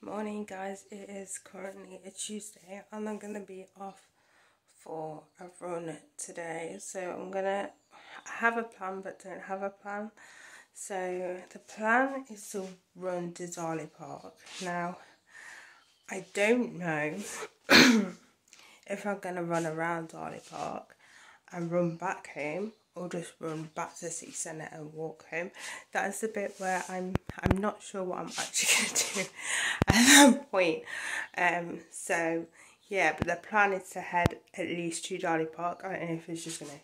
Morning guys, it is currently a Tuesday and I'm going to be off for a run today. So I'm going to have a plan but don't have a plan. So the plan is to run to Darley Park. Now, I don't know if I'm going to run around Darley Park and run back home or just run back to the city centre and walk home. That is the bit where I'm not sure what I'm actually going to do at that point. So yeah, but the plan is to head at least to Darley Park. I don't know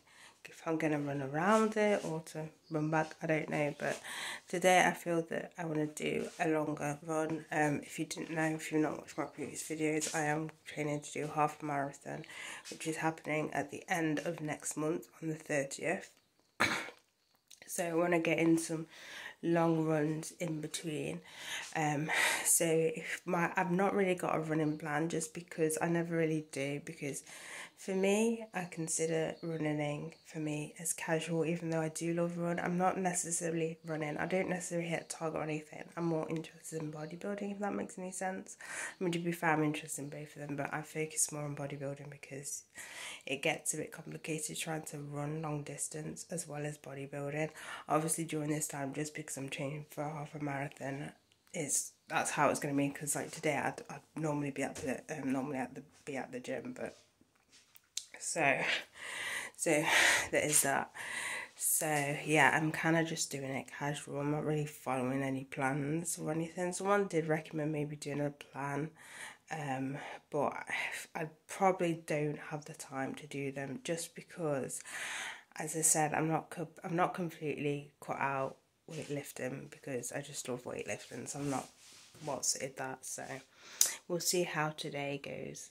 if I'm gonna run around it or to run back, I don't know, but today I feel that I want to do a longer run. If you didn't know, if you've not watched my previous videos, I am training to do half a marathon, which is happening at the end of next month on the 30th. So I want to get in some long runs in between. So I've not really got a running plan just because I never really do, because for me, I consider running for me as casual, even though I do love run. I'm not necessarily running. I don't necessarily hit a target or anything. I'm more interested in bodybuilding, if that makes any sense. I mean, to be fair, I'm interested in both of them, but I focus more on bodybuilding because it gets a bit complicated trying to run long distance as well as bodybuilding. Obviously, during this time, just because I'm training for half a marathon, that's how it's going to be. Because like today, I'd normally be at the gym, but so there is that. So yeah, I'm kind of just doing it casual. I'm not really following any plans or anything. Someone did recommend maybe doing a plan, but I probably don't have the time to do them just because, as I said, I'm not completely cut out weightlifting because I just love weightlifting. So I'm not what's it that. So we'll see how today goes.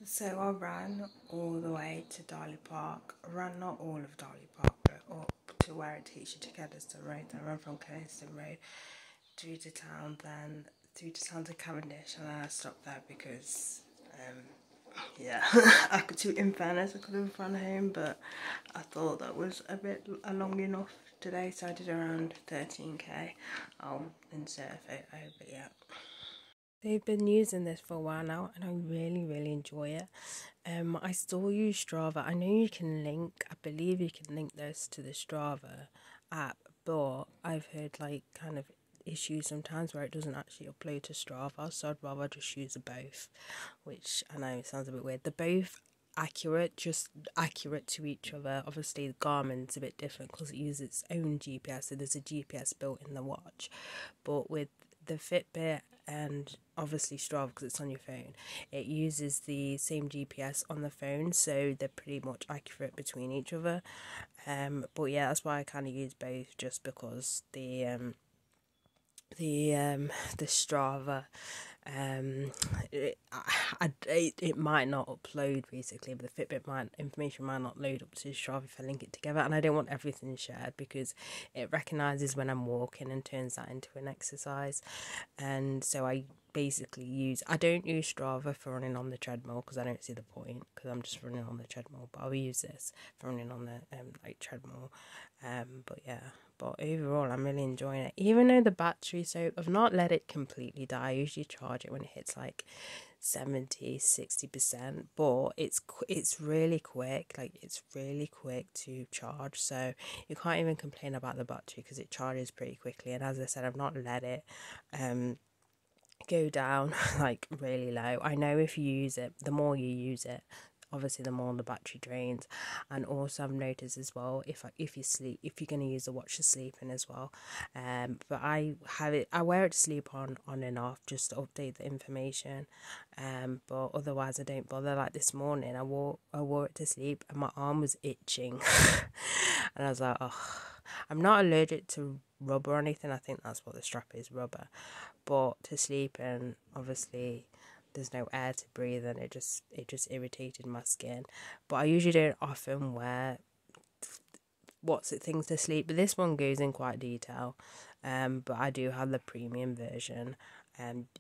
So I ran all the way to Darley Park. I ran not all of Darley Park, but up to where it takes you to Keddiston Road. I ran from Keddiston Road through to town, then through to town to Cavendish, and then I stopped there because, yeah, in fairness, I could have run home, but I thought that was a bit long enough today, so I did around 13k. I'll insert a photo, but yeah. They've been using this for a while now and I really enjoy it. I still use Strava. I know you can link, I believe you can link this to the Strava app, but I've heard like kind of issues sometimes where it doesn't actually upload to Strava, so I'd rather just use both, which I know sounds a bit weird. They're both accurate, just accurate to each other. Obviously the Garmin's a bit different because it uses its own GPS, so there's a GPS built in the watch, but with the Fitbit and obviously Strava, because it's on your phone, it uses the same GPS on the phone, so they're pretty much accurate between each other. But yeah, that's why I kind of use both, just because the Strava, it might not upload basically, but the Fitbit information might not load up to Strava if I link it together, and I don't want everything shared because it recognises when I'm walking and turns that into an exercise. And so I don't use Strava for running on the treadmill because I don't see the point, because I'm just running on the treadmill, but I'll use this for running on the treadmill. But yeah, but overall I'm really enjoying it, even though the battery, so I've not let it completely die. I usually charge it when it hits like 70-60%, but it's really quick, like it's really quick to charge, so you can't even complain about the battery because it charges pretty quickly. And as I said, I've not let it go down like really low. I know if you use it, the more you use it, obviously the more the battery drains. And also I've noticed as well, if you're going to use the watch to sleeping as well, but I wear it to sleep on and off just to update the information, but otherwise I don't bother. Like this morning I wore it to sleep and my arm was itching and I was like, oh, I'm not allergic to rubber or anything. I think that's what the strap is, rubber, but to sleep, and obviously there's no air to breathe, and it just irritated my skin. But I usually don't often wear things to sleep, but this one goes in quite detail. But I do have the premium version,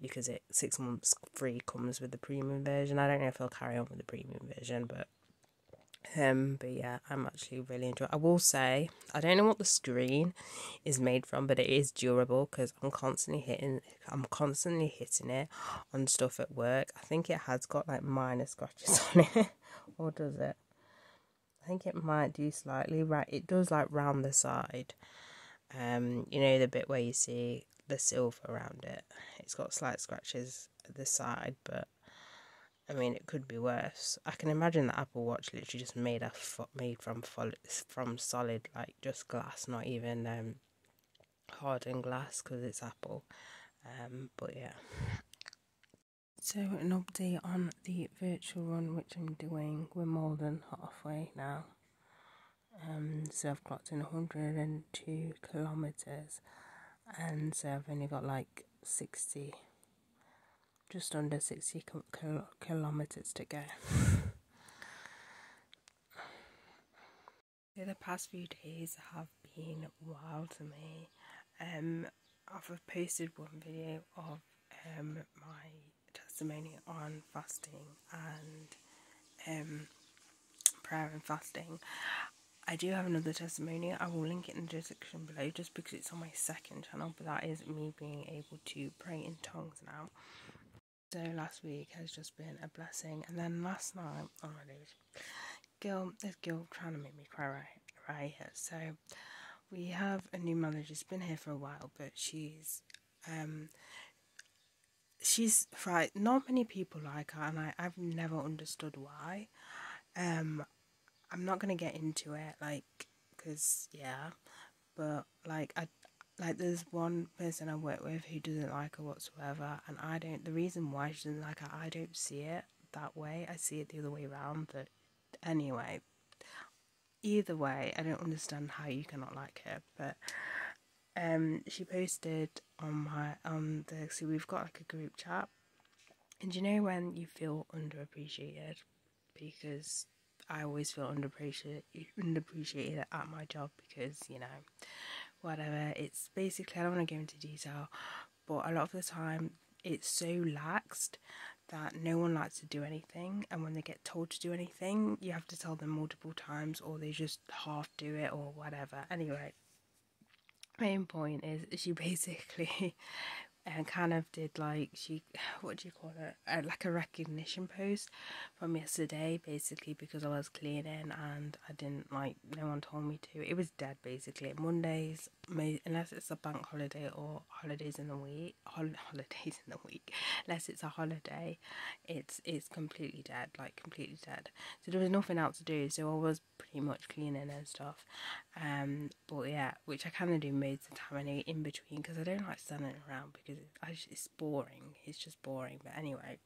because 6 months free comes with the premium version. I don't know if I'll carry on with the premium version, but But yeah, I'm actually really enjoying it. I will say, I don't know what the screen is made from, but it is durable because I'm constantly hitting it on stuff at work. I think it has got like minor scratches on it. Or does it? I think it might do slightly, right? It does like round the side. You know, the bit where you see the silver around it. It's got slight scratches at the side, but I mean, it could be worse. I can imagine the Apple Watch literally just made from solid, like just glass, not even hardened glass, because it's Apple. But yeah. So an update on the virtual run which I'm doing. We're more than halfway now. So I've clocked in 102 kilometers, and so I've only got like 60. Just under 60 kilometers to go. So the past few days have been wild to me. I've posted one video of my testimony on fasting and prayer and fasting. I do have another testimony. I will link it in the description below just because it's on my second channel, but that is me being able to pray in tongues now. So last week has just been a blessing, and then last night, oh my days, this girl trying to make me cry right here. So we have a new manager. She's been here for a while, but she's right. Not many people like her, and I've never understood why. I'm not gonna get into it, like, cause yeah, but like there's one person I work with who doesn't like her whatsoever, and I don't. The reason why she doesn't like her, I don't see it that way. I see it the other way around. But anyway, either way, I don't understand how you cannot like her. But she posted so we've got like a group chat, and you know when you feel underappreciated, because I always feel underappreciated at my job because, you know, whatever. It's basically, I don't want to go into detail, but a lot of the time it's so laxed that no one likes to do anything, and when they get told to do anything, you have to tell them multiple times, or they just half do it or whatever. Anyway, main point is she basically kind of did like what do you call it, like a recognition post from yesterday, basically because I was cleaning and I didn't, like, no one told me to. It was dead basically. Mondays, unless it's a bank holiday or holidays in the week, unless it's a holiday, it's completely dead, like completely dead. So there was nothing else to do, so I was pretty much cleaning and stuff. But yeah, which I kind of do most of the time anyway, in between, because I don't like standing around because it's boring. It's just boring. But anyway,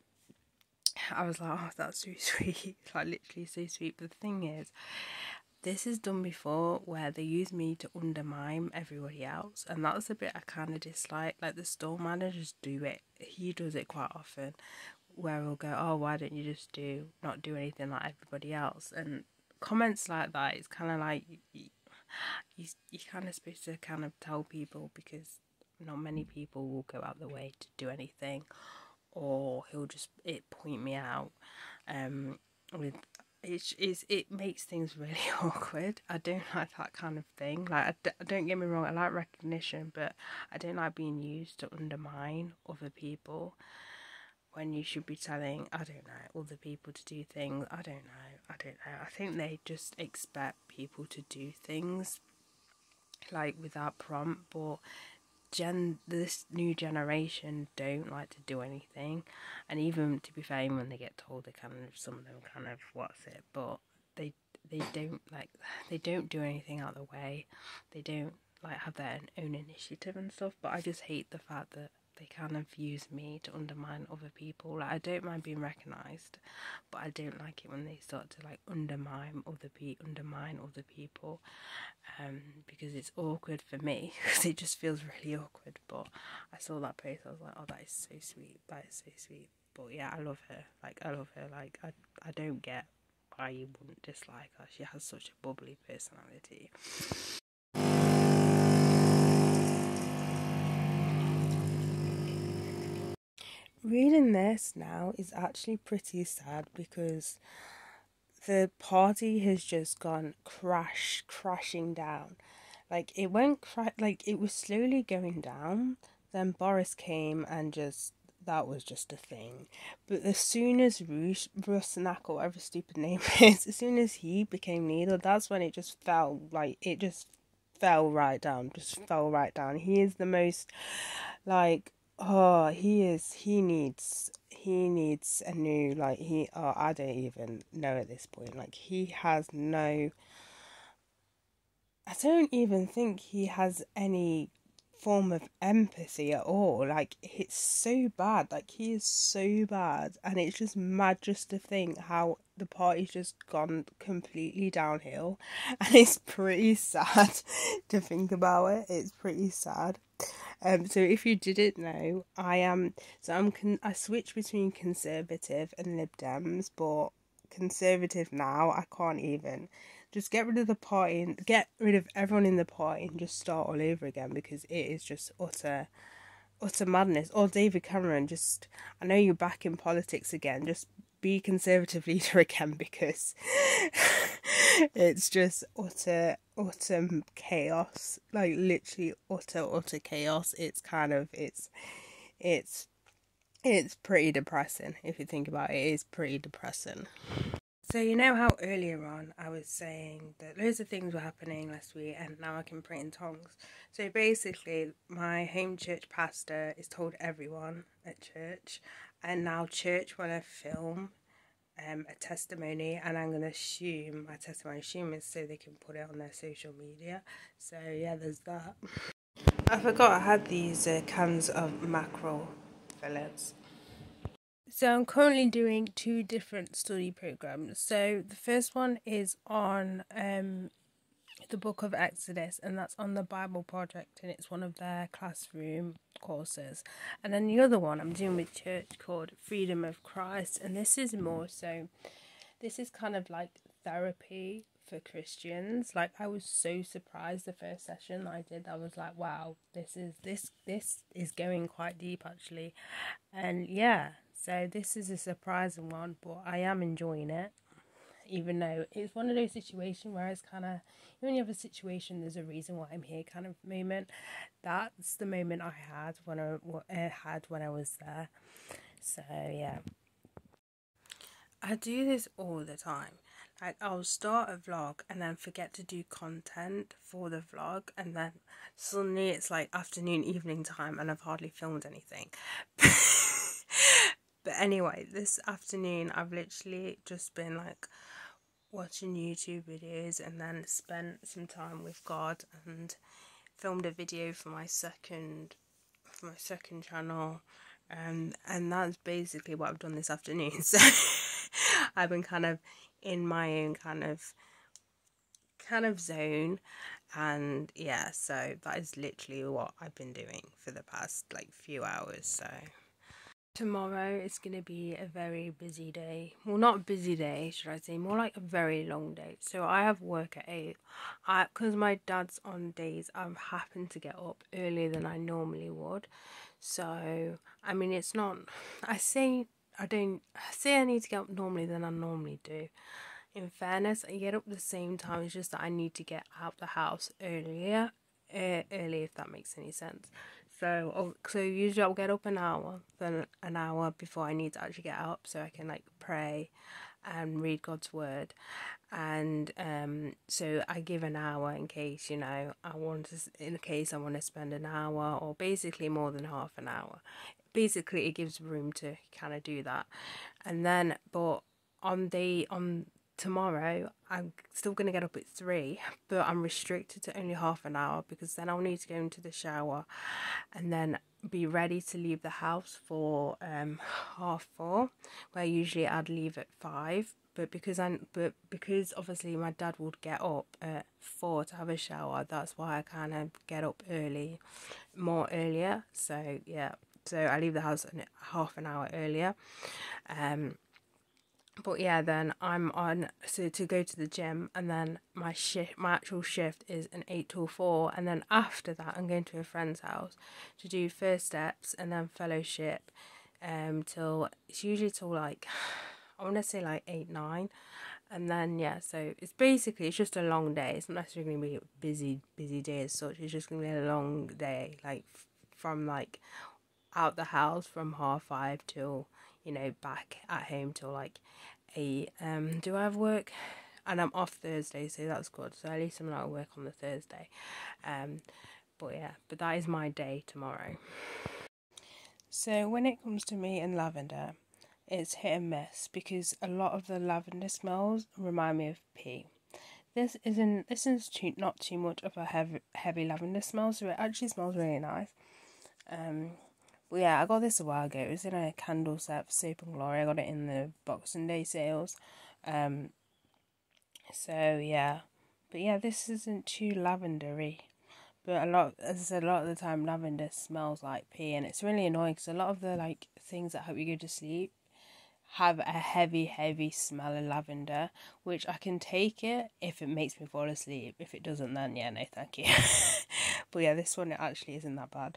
I was like, oh, that's so sweet, like literally so sweet. But the thing is, this is done before where they use me to undermine everybody else, and that's a bit I kind of dislike. Like the store managers do it. He does it quite often, where he'll go, oh, why don't you just not do anything like everybody else? And comments like that, it's kind of like you're kind of supposed to kind of tell people, because not many people will go out the way to do anything, or he'll just point me out. With it makes things really awkward. I don't like that kind of thing. Like, don't get me wrong, I like recognition, but I don't like being used to undermine other people when you should be telling, I don't know, other people to do things. I don't know. I think they just expect people to do things like without prompt, but this new generation don't like to do anything, and even, to be fair, when they get told, they kind of, some of them kind of what's it, but they don't do anything out of the way. They don't like have their own initiative and stuff. But I just hate the fact that they kind of use me to undermine other people. Like, I don't mind being recognised, but I don't like it when they start to like undermine other people, because it's awkward for me, because it just feels really awkward. But I saw that post, I was like, oh, that is so sweet, But yeah, I love her. Like, I don't get why you wouldn't dislike her. She has such a bubbly personality. Reading this now is actually pretty sad, because the party has just gone crashing down. Like it went like it was slowly going down. Then Boris came and just that was just a thing. But as soon as Rusnak or whatever stupid name is, as soon as he became leader, that's when it just fell. Like it just fell right down. Just fell right down. He is the most like he needs a new like I don't even know at this point. Like he has no I don't even think he has any form of empathy at all. Like it's so bad. Like he is so bad, and it's just mad just to think how the party's just gone completely downhill, and it's pretty sad to think about it. It's pretty sad. So if you didn't know, I switch between Conservative and Lib Dems, but Conservative now I can't even. Just get rid of the party and get rid of everyone in the party and just start all over again, because it is just utter madness. Or David Cameron, just I know you're back in politics again, just be Conservative leader again, because it's just utter chaos. Like literally utter chaos. It's pretty depressing if you think about it. It is pretty depressing. So you know how earlier on I was saying that loads of things were happening last week and now I can pray in tongues. So basically my home church pastor has told everyone at church, and now church want to film a testimony, and I'm going to assume my testimony is so they can put it on their social media. So yeah, there's that. I forgot I had these cans of mackerel fillets. So I'm currently doing 2 different study programs. So the first one is on the book of Exodus, and that's on the Bible Project, and it's one of their classroom courses. And then the other one I'm doing with church called Freedom of Christ, and this is kind of like therapy for Christians. Like I was so surprised the first session I did. I was like, wow, this is going quite deep actually. And yeah, so this is a surprising one, but I am enjoying it, even though it's one of those situations where it's kind of, when you have a situation, there's a reason why I'm here kind of moment. That's the moment I had when I was there. So yeah, I do this all the time. Like I'll start a vlog and then forget to do content for the vlog, and then suddenly it's like afternoon, evening time, and I've hardly filmed anything. But anyway, this afternoon I've literally just been like watching YouTube videos, and then spent some time with God and filmed a video for my second channel, and that's basically what I've done this afternoon. So I've been kind of in my own kind of zone, and yeah, so that is literally what I've been doing for the past like few hours. So tomorrow is going to be a very busy day. Well, not a busy day, should I say, more like a very long day. So I have work at 8. Because my dad's on days, I'm happen to get up earlier than I normally would. So, I mean, it's not, I say I need to get up normally than I normally do. In fairness, I get up the same time, it's just that I need to get out the house early, if that makes any sense. So usually I'll get up an hour before I need to actually get up, so I can like pray and read God's word. And so I give an hour in case, I want to spend an hour, or basically more than half an hour. Basically it gives room to kind of do that. And then but on tomorrow I'm still going to get up at 3, but I'm restricted to only half an hour, because then I'll need to go into the shower and then be ready to leave the house for 4:30, where usually I'd leave at 5. But because obviously my dad would get up at 4 to have a shower, that's why I kind of get up more earlier. So yeah, so I leave the house half an hour earlier. But yeah, then I'm on to go to the gym, and then my actual shift is an 8 till 4, and then after that I'm going to a friend's house to do first steps and then fellowship, till it's usually till like I want to say like 8-9, And then yeah, so it's just a long day. It's not necessarily gonna be a busy day as such. It's just gonna be a long day, like from like out the house from 5:30 till, back at home till like 8. Do I have work? And I'm off Thursday, so that's good. So at least I'm not at work on the Thursday. But yeah, but that is my day tomorrow. So when it comes to me and lavender, it's hit and miss because a lot of the lavender smells remind me of pee. This is not too much of a heavy lavender smell, so it actually smells really nice. But yeah, I got this a while ago. It was in a candle set for Soap and Glory. I got it in the Boxing Day sales. So yeah, but yeah, this isn't too lavendery. But as I said, a lot of the time lavender smells like pee, and it's really annoying because a lot of the like things that help you go to sleep have a heavy smell of lavender, which I can take it if it makes me fall asleep. If it doesn't, then yeah, no thank you. But yeah, this one, it actually isn't that bad.